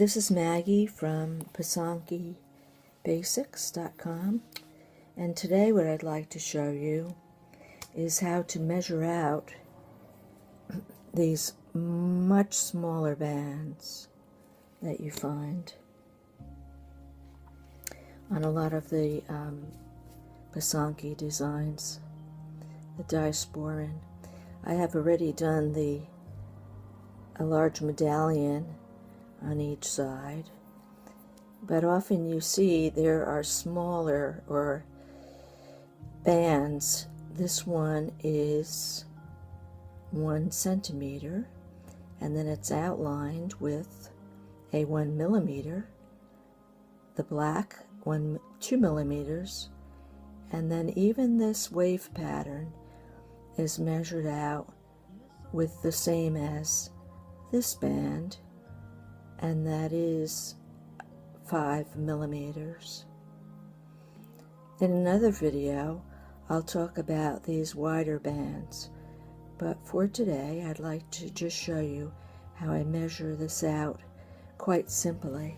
This is Maggie from PysankyBasics.com, and today what I'd like to show you is how to measure out these much smaller bands that you find on a lot of the Pysanky designs, the diasporan. I have already done a large medallion on each side, but often you see there are smaller or bands. This one is 1 centimeter, and then it's outlined with a 1 millimeter, the black 2 millimeters, and then even this wave pattern is measured out with the same as this band, and that is 5 millimeters. In another video, I'll talk about these wider bands, but for today, I'd like to just show you how I measure this out quite simply.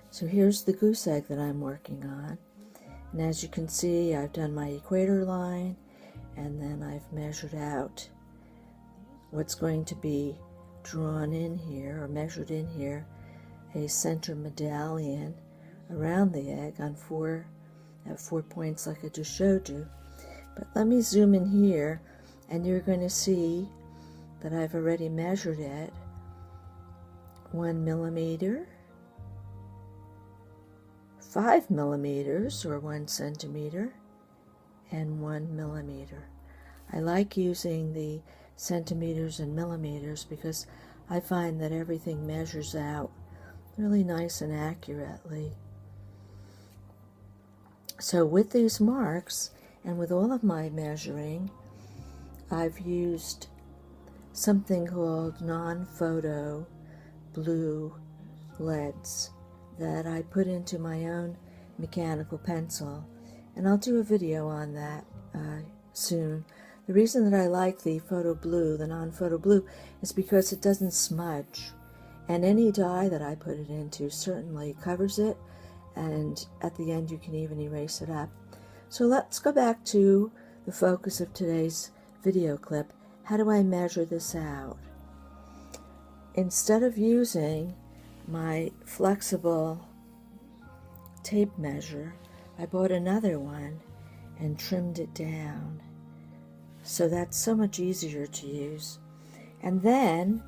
So here's the goose egg that I'm working on, and as you can see, I've done my equator line, and then I've measured out what's going to be drawn in here or measured in here, a center medallion around the egg on at 4 points like I just showed you. But let me zoom in here, and you're going to see that I've already measured it 1 millimeter, 5 millimeters or 1 centimeter, and 1 millimeter. I like using the centimeters and millimeters because I find that everything measures out really nice and accurately. So with these marks and with all of my measuring, I've used something called non-photo blue leads that I put into my own mechanical pencil, and I'll do a video on that soon. The reason that I like the photo blue, the non-photo blue, is because it doesn't smudge, and any dye that I put it into certainly covers it, and at the end you can even erase it up. So let's go back to the focus of today's video clip. How do I measure this out? Instead of using my flexible tape measure, I bought another one and trimmed it down. So that's so much easier to use. And then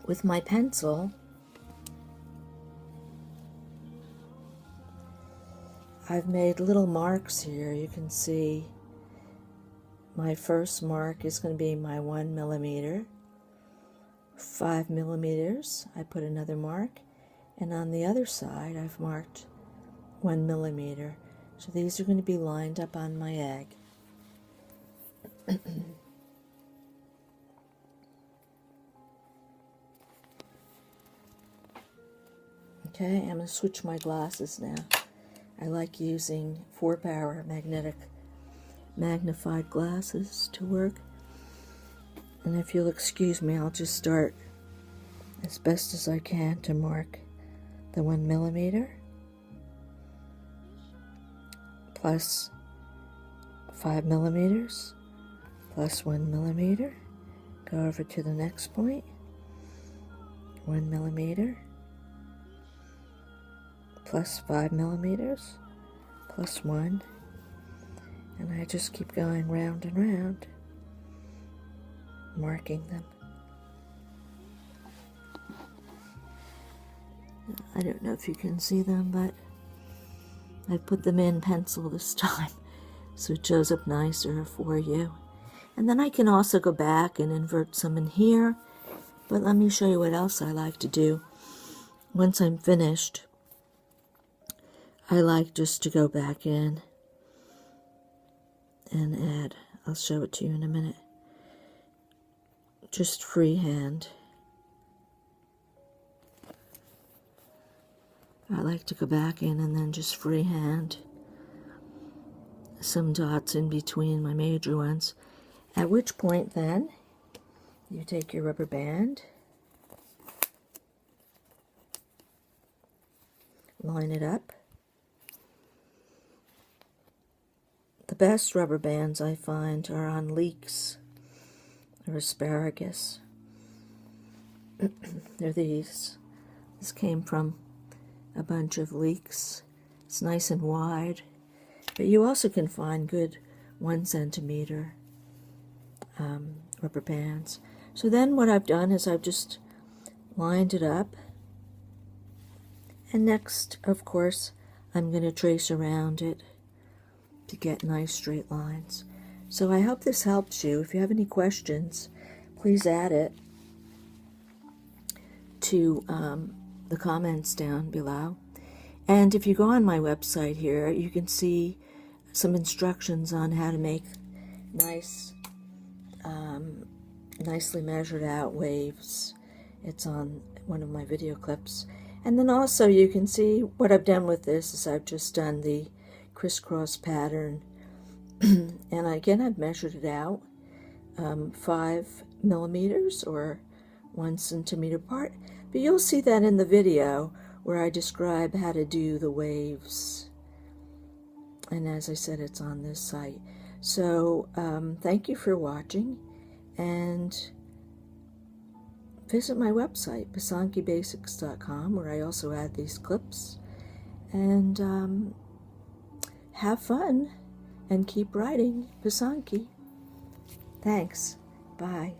with my pencil, I've made little marks here. You can see my first mark is going to be my 1 millimeter, 5 millimeters. I put another mark, and on the other side I've marked 1 millimeter. So these are going to be lined up on my egg. Okay, I'm going to switch my glasses now. I like using 4-power magnified glasses to work. And if you'll excuse me, I'll just start as best as I can to mark the 1 millimeter plus 5 millimeters plus 1 millimeter. Go over to the next point, 1 millimeter plus 5 millimeters plus 1, and I just keep going round and round, marking them. I don't know if you can see them, but I put them in pencil this time so it shows up nicer for you. And then I can also go back and invert some in here, but let me show you what else I like to do. Once I'm finished, I like just to go back in and add. I'll show it to you in a minute. Just freehand. I like to go back in and then just freehand some dots in between my major ones. At which point then, you take your rubber band line it up. The best rubber bands I find are on leeks or asparagus. They're these. This came from a bunch of leeks. It's nice and wide, but you also can find good 1 centimeter rubber bands. So then what I've done is I've just lined it up, and next, of course, I'm going to trace around it to get nice straight lines. So I hope this helps you. If you have any questions, please add it to the comments down below. And if you go on my website here, you can see some instructions on how to make nice, nicely measured out waves. It's on one of my video clips. And then also you can see what I've done with this is I've just done the crisscross pattern. And again, I've measured it out 5 millimeters or 1 centimeter apart. But you'll see that in the video where I describe how to do the waves. And as I said, it's on this site. So thank you for watching, and visit my website, pysankybasics.com, where I also add these clips. And have fun and keep writing, Pysanky. Thanks. Bye.